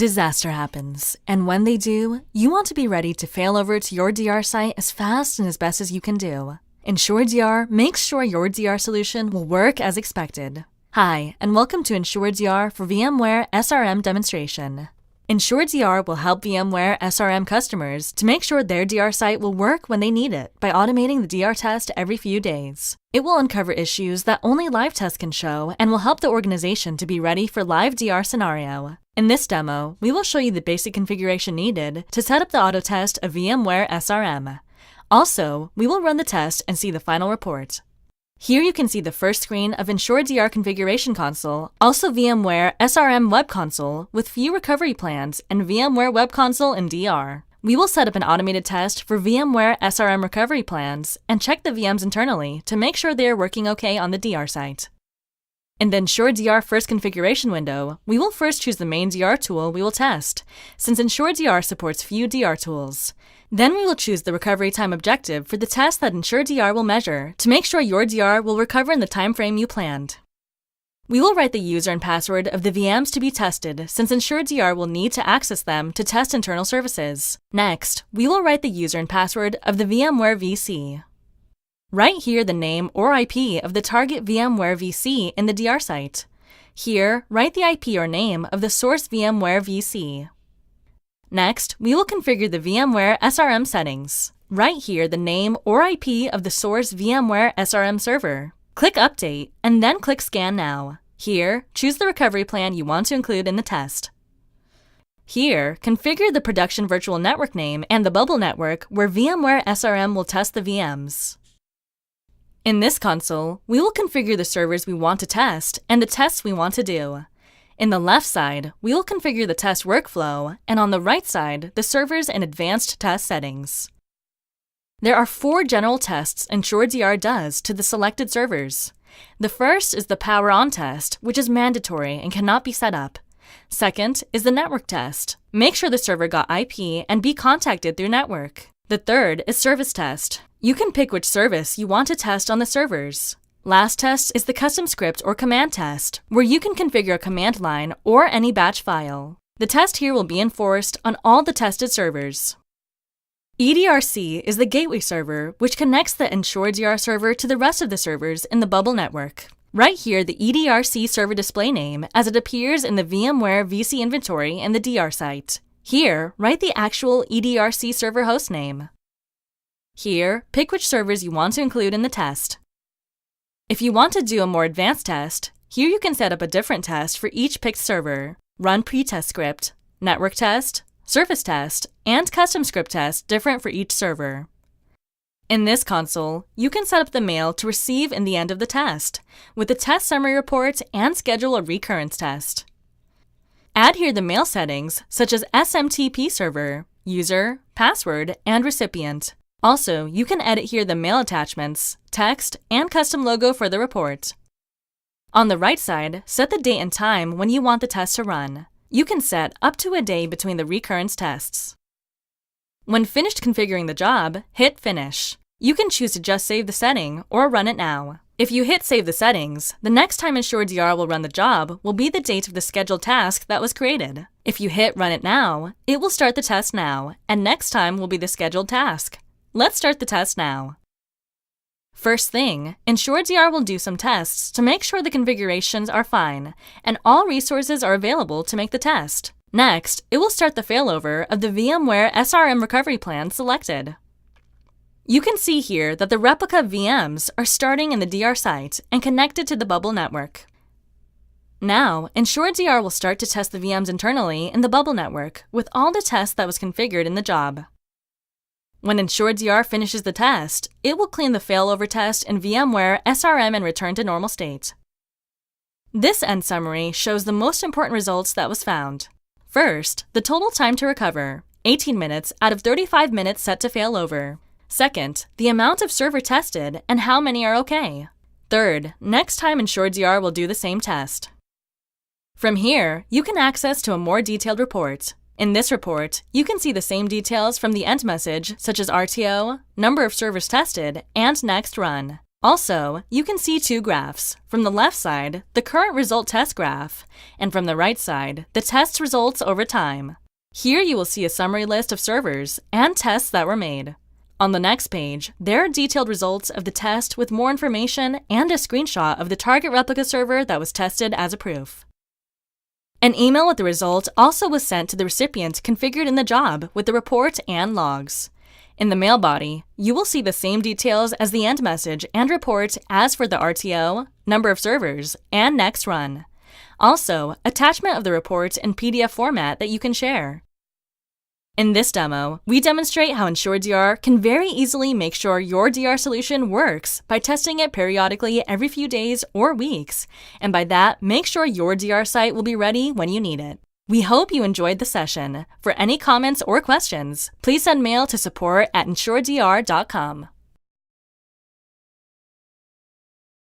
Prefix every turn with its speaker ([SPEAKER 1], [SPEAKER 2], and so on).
[SPEAKER 1] Disaster happens, and when they do, you want to be ready to fail over to your DR site as fast and as best as you can do. EnsureDR makes sure your DR solution will work as expected. Hi, and welcome to EnsureDR for VMware SRM demonstration. EnsureDR will help VMware SRM customers to make sure their DR site will work when they need it by automating the DR test every few days. It will uncover issues that only live tests can show and will help the organization to be ready for live DR scenario. In this demo, we will show you the basic configuration needed to set up the auto test of VMware SRM. Also, we will run the test and see the final report. Here you can see the first screen of EnsureDR Configuration Console, also VMware SRM Web Console with few recovery plans, and VMware Web Console in DR. We will set up an automated test for VMware SRM recovery plans and check the VMs internally to make sure they are working okay on the DR site. In the EnsureDR First Configuration window, we will first choose the main DR tool we will test, since EnsureDR supports few DR tools. Then we will choose the recovery time objective for the test that EnsureDR will measure to make sure your DR will recover in the time frame you planned. We will write the user and password of the VMs to be tested, since EnsureDR will need to access them to test internal services. Next, we will write the user and password of the VMware VC. Write here the name or IP of the target VMware VC in the DR site. Here, write the IP or name of the source VMware VC. Next, we will configure the VMware SRM settings. Write here the name or IP of the source VMware SRM server. Click Update, and then click Scan Now. Here, choose the recovery plan you want to include in the test. Here, configure the production virtual network name and the bubble network where VMware SRM will test the VMs. In this console, we will configure the servers we want to test and the tests we want to do. In the left side, we will configure the test workflow, and on the right side, the servers and advanced test settings. There are 4 general tests EnsureDR does to the selected servers. The first is the power on test, which is mandatory and cannot be set up. Second is the network test. Make sure the server got IP and be contacted through network. The third is service test. You can pick which service you want to test on the servers. Last test is the custom script or command test, where you can configure a command line or any batch file. The test here will be enforced on all the tested servers. EDRC is the gateway server, which connects the EnsureDR server to the rest of the servers in the bubble network. Write here the EDRC server display name as it appears in the VMware VC inventory in the DR site. Here, write the actual EDRC server host name. Here, pick which servers you want to include in the test. If you want to do a more advanced test, here you can set up a different test for each picked server. Run pretest script, network test, service test, and custom script test different for each server. In this console, you can set up the mail to receive in the end of the test, with the test summary report and schedule a recurrence test. Add here the mail settings, such as SMTP server, user, password, and recipient. Also, you can edit here the mail attachments, text, and custom logo for the report. On the right side, set the date and time when you want the test to run. You can set up to a day between the recurrence tests. When finished configuring the job, hit Finish. You can choose to just save the setting or run it now. If you hit Save the settings, the next time EnsureDR will run the job will be the date of the scheduled task that was created. If you hit Run it now, it will start the test now, and next time will be the scheduled task. Let's start the test now. First thing, EnsureDR will do some tests to make sure the configurations are fine and all resources are available to make the test. Next, it will start the failover of the VMware SRM recovery plan selected. You can see here that the replica VMs are starting in the DR site and connected to the bubble network. Now, EnsureDR will start to test the VMs internally in the bubble network with all the tests that was configured in the job. When EnsureDR finishes the test, it will clean the failover test in VMware SRM and return to normal state. This end summary shows the most important results that was found. First, the total time to recover, 18 minutes out of 35 minutes set to failover. Second, the amount of server tested and how many are okay. Third, next time EnsureDR will do the same test. From here, you can access to a more detailed report. In this report, you can see the same details from the end message, such as RTO, number of servers tested, and next run. Also, you can see two graphs. From the left side, the current result test graph, and from the right side, the test results over time. Here you will see a summary list of servers and tests that were made. On the next page, there are detailed results of the test with more information and a screenshot of the target replica server that was tested as a proof. An email with the result also was sent to the recipient configured in the job with the report and logs. In the mail body, you will see the same details as the end message and report as for the RTO, number of servers, and next run. Also, attachment of the report in PDF format that you can share. In this demo, we demonstrate how EnsureDR can very easily make sure your DR solution works by testing it periodically every few days or weeks, and by that, make sure your DR site will be ready when you need it. We hope you enjoyed the session. For any comments or questions, please send mail to support@ensuredr.com.